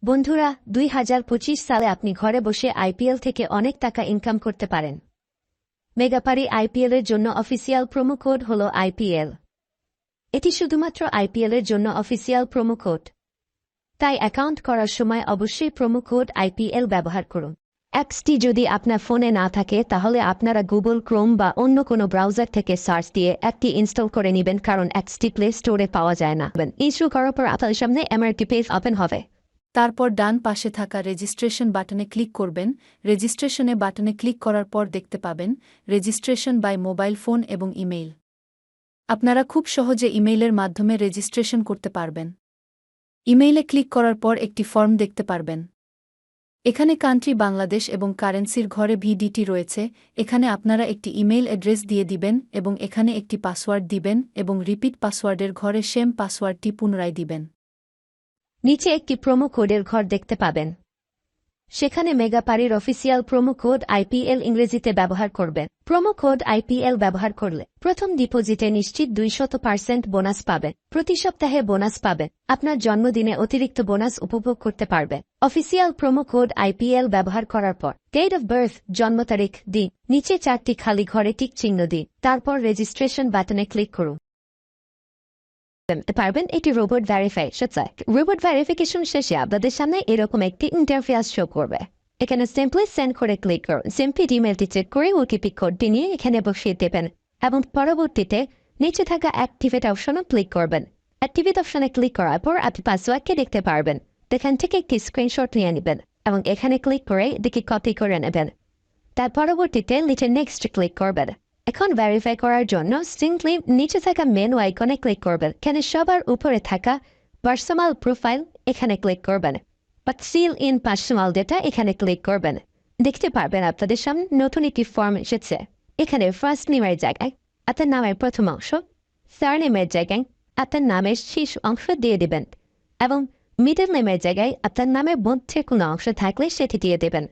বন্ধুরা 2025 সালে আপনি ঘরে বসে আইপিএল থেকে অনেক টাকা ইনকাম করতে পারেন। মেগাপারি আইপিএল এর জন্য অফিসিয়াল প্রোমো কোড হল আইপিএল। এটি শুধুমাত্র আইপিএল এর জন্য অফিসিয়াল প্রোমো কোড, তাই অ্যাকাউন্ট করার সময় অবশ্যই প্রোমো কোড আইপিএল ব্যবহার করুন। অ্যাপসটি যদি আপনার ফোনে না থাকে তাহলে আপনারা গুগল ক্রোম বা অন্য কোনো ব্রাউজার থেকে সার্চ দিয়ে অ্যাপটি ইনস্টল করে নেবেন, কারণ অ্যাপসটি প্লে স্টোরে পাওয়া যায় না। ইনস্টল করার পর আপনার সামনে এমআরটি পেজ ওপেন হবে। তারপর ডান পাশে থাকা রেজিস্ট্রেশন বাটনে ক্লিক করবেন। রেজিস্ট্রেশনে বাটনে ক্লিক করার পর দেখতে পাবেন রেজিস্ট্রেশন বাই মোবাইল ফোন এবং ইমেইল। আপনারা খুব সহজে ইমেইলের মাধ্যমে রেজিস্ট্রেশন করতে পারবেন। ইমেইলে ক্লিক করার পর একটি ফর্ম দেখতে পারবেন। এখানে কান্ট্রি বাংলাদেশ এবং কারেন্সির ঘরে ভিডিটি রয়েছে। এখানে আপনারা একটি ইমেইল অ্যাড্রেস দিয়ে দিবেন এবং এখানে একটি পাসওয়ার্ড দিবেন এবং রিপিট পাসওয়ার্ডের ঘরে সেম পাসওয়ার্ডটি পুনরায় দিবেন। নিচে একটি প্রোমো কোডের ঘর দেখতে পাবেন। সেখানে মেগাপারির অফিসিয়াল প্রোমো কোড আইপিএল ইংরেজিতে ব্যবহার করবেন। প্রোমো কোড আইপিএল ব্যবহার করলে প্রথম ডিপোজিটে নিশ্চিত 200% বোনাস পাবেন। প্রতি সপ্তাহে বোনাস পাবেন। আপনার জন্মদিনে অতিরিক্ত বোনাস উপভোগ করতে পারবেন। অফিসিয়াল প্রোমো কোড আইপিএল ব্যবহার করার পর ডেট অফ বার্থ জন্ম তারিখ দিন, নিচে 4টি খালি ঘরে টিক চিহ্ন দিন, তারপর রেজিস্ট্রেশন বাটনে ক্লিক করুন। পারবেন এটি রোবট ভেরিফিকেশন। রোবট ভেরিফিকেশন শেষে আপনাদের সামনে এরকম একটি ইন্টারফেস শো করবে। এখানে সিম্পলি সেন্ড করে ক্লিক করুন। সিম্পলি ইমেলটি চেক করে ওটিপি কোডটি নিয়ে এখানে বসিয়ে দেবেন এবং পরবর্তীতে নিচে থাকা অ্যাক্টিভেট অপশনে ক্লিক করবেন। অ্যাক্টিভেট অপশনে ক্লিক করার পর আপনি পাসওয়ার্ডকে দেখতে পারবেন। এখান থেকে একটি স্ক্রিনশট নিয়ে নেবেন এবং এখানে ক্লিক করে এটিকে কপি করে নেবেন। তার পরবর্তীতে নিচে নেক্সট ক্লিক করবেন। এখন ভেরিফাই করার জন্য সিম্পলি নিচে থাকা মেনু আইকনে ক্লিক করবেন। এখানে সবার উপরে থাকা পার্সোনাল প্রোফাইল এখানে ক্লিক করবেন। But seal in personal data এখানে ক্লিক করবেন। দেখতে পারবেন আপনাদের সামনে নতুন একটি ফর্ম এসেছে। এখানে ফার্স্ট নেমের জায়গায় আপনার নামের প্রথম অংশ, সারনেমের জায়গায় আপনার নামের শেষ অংশ দিয়ে দেবেন এবং মিডল নেমের জায়গায় আপনার নামের মধ্যে কোনো অংশ থাকলে সেটি দিয়ে দেবেন।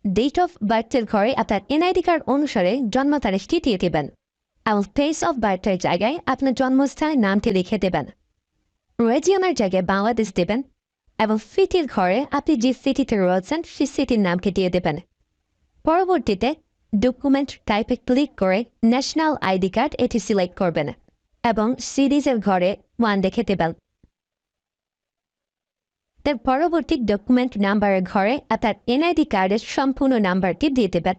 ডেট অফ বার্থের ঘরে আপনার এনআইডি কার্ড অনুসারে জন্ম তারিখটি দিয়ে দেবেন এবং প্লেস অফ বার্থের জায়গায় আপনার জন্মস্থানের নামটি লিখে দেবেন। রিজিয়নের জায়গায় বাংলাদেশ দেবেন এবং সিটির ঘরে আপনি যে সিটিতে রয়েছেন সেই সিটির নামকে দিয়ে দেবেন। পরবর্তীতে ডকুমেন্ট টাইপে ক্লিক করে ন্যাশনাল আইডি কার্ড এটি সিলেক্ট করবেন এবং সিরিজের ঘরে 1 দেখে দেবেন। তার পরবর্তী ডকুমেন্ট নাম্বারের ঘরে আপনার এনআইডি কার্ডের সম্পূর্ণ নাম্বারটি দিয়ে দেবেন।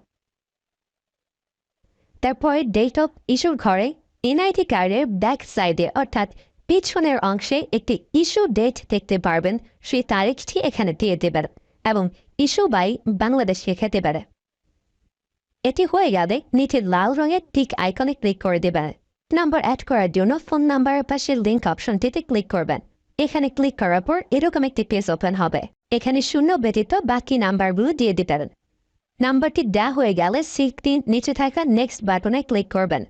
তারপরে ডেট অফ ইস্যুর ঘরে এনআইডি কার্ডের ব্যাক সাইডে অর্থাৎ পিছনের অংশে একটি ইস্যু ডেট দেখতে পারবেন, সেই তারিখটি এখানে দিয়ে দেবেন এবং ইস্যু বাই বাংলাদেশ লিখে দেবেন। এটি হয়ে গেলে নিচে লাল রঙের টিক আইকনে ক্লিক করে দেবেন। নাম্বার অ্যাড করার জন্য ফোন নাম্বারের পাশে লিঙ্ক অপশনটিতে ক্লিক করবেন। এখানে ক্লিক করার পর এরকম একটি পেজ ওপেন হবে। এখানে শূন্য ব্যতীত বাকি নাম্বারগুলো দিয়ে দিবেন। নাম্বারটি দেওয়া হয়ে গেলে সিটির নিচে থাকা নেক্সট বাটনে ক্লিক করবেন।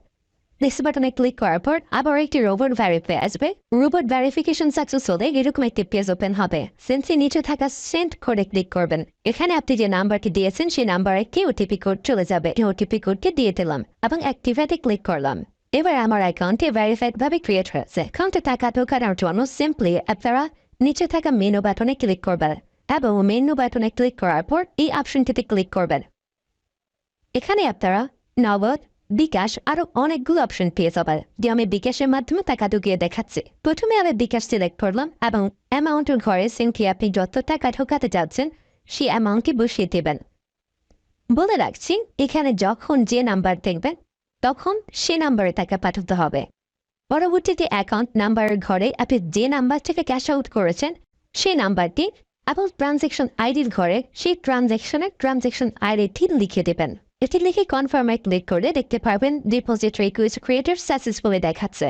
নেক্সট বাটনে ক্লিক করার পর আবার একটি রোবট ভেরিফাই আসবে। রোবট ভেরিফিকেশন সাকসেস হলে এরকম একটি পেজ ওপেন হবে। সিম্পলি নিচে থাকা সেন্ড কোডে ক্লিক করবেন। এখানে আপনি যে নাম্বারটি দিয়েছেন সেই নাম্বারে একটি ওটিপি কোড চলে যাবে। এই ওটিপি কোডটি দিয়ে দিলাম এবং অ্যাক্টিভেটে ক্লিক করলাম। এবার আমার অ্যাকাউন্টে ভেরিফাইড ভাবে ক্রিয়েট হয়েছে। অ্যাকাউন্টে টাকা ঢোকানোর জন্য সিম্পলি আপনারা নিচে থাকা মেনু বাটনে ক্লিক করবেন এবং মেনু বাটনে ক্লিক করার পর এই অপশনটিতে ক্লিক করবেন। এখানে আপনারা নগদ, বিকাশ আরো অনেকগুলো অপশন পেয়ে যাবেন। যে আমি বিকাশের মাধ্যমে টাকা ঢুকিয়ে দেখাচ্ছি। প্রথমে আমি বিকাশ সিলেক্ট করলাম এবং অ্যামাউন্টের ঘরে সিম্পলি আপনি যত টাকা ঢোকাতে যাচ্ছেন সেই অ্যামাউন্টটি বসিয়ে দেবেন। বলে রাখছি, এখানে যখন যে নাম্বার দেখবেন তখন সে নাম্বারে টাকা পাঠাতে হবে। পরবর্তীতে অ্যাকাউন্ট নাম্বারের ঘরে আপনি যে নাম্বার থেকে ক্যাশ আউট করেছেন সেই নাম্বারটি এবং ট্রানজ্যাকশন আইডির ঘরে সেই ট্রানজ্যাকশন আইডিটি লিখে দেবেন। এটি লিখে কনফার্মে ক্লিক করে দেখতে পারবেন ডিপোজিট রিকোয়েস্ট ক্রিয়েটেড সাকসেসফুলি দেখাচ্ছে।